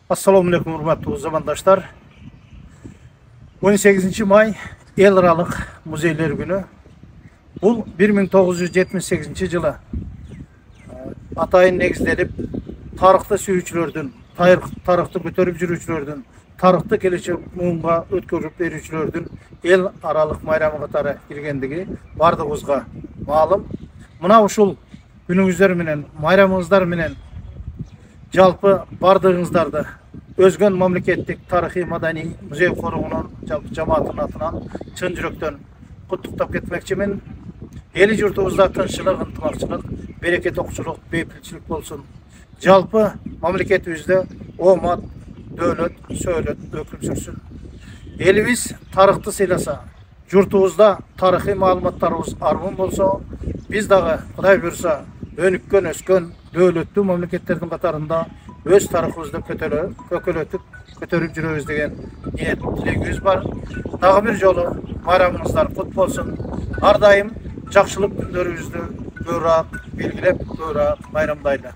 Assalamu alaikum hurmatly zamandaşlar. 18 may El Aralık Muzeyler Günü. Bu 1978 yılı atayın negizlenip tarıqta sürücülerden, tarıqta götürüp жүрүүчүлөрдүn, tarıqta келечек муунга өткөрүп берүүчүлөрдүн El Aralık bayramı katara girgendigi bardыгыбызга маалым. Мына ушул günüңүздөр менен, bayramыңыздар менен жалпы бардыгыңыздарды өзгөн мамлекеттик тарыхый маданий музей корогунун жалпы жамаатынын атынан чын жүрөктөн куттуктап кетмекчимин. Эли журтубузда тынччылык, ынтымакчылык, берекет, окчулук, бейпилчилик болсун. Жалпы мамлекетибизде оомат, дөөлөт, сөөлөт өкүм сүрсүн. Элибиз тарыхты сыйласа, журтубузда тарыхый маалыматтарыбыз армын болсо, биз дагы Кудай буйрса өнүккөн, өскөн дөөлөттүү мамлекеттердин катарында өз тарыхыбызды көтөрүп жүрөбүз деген ниет тилегибиз бар. Дагы бир жолу байрамыңыздар кут болсун. Ар дайым жакшылык күндөрүбүздү көбүрөөк белгилеп, көбүрөөк байрамдайлы.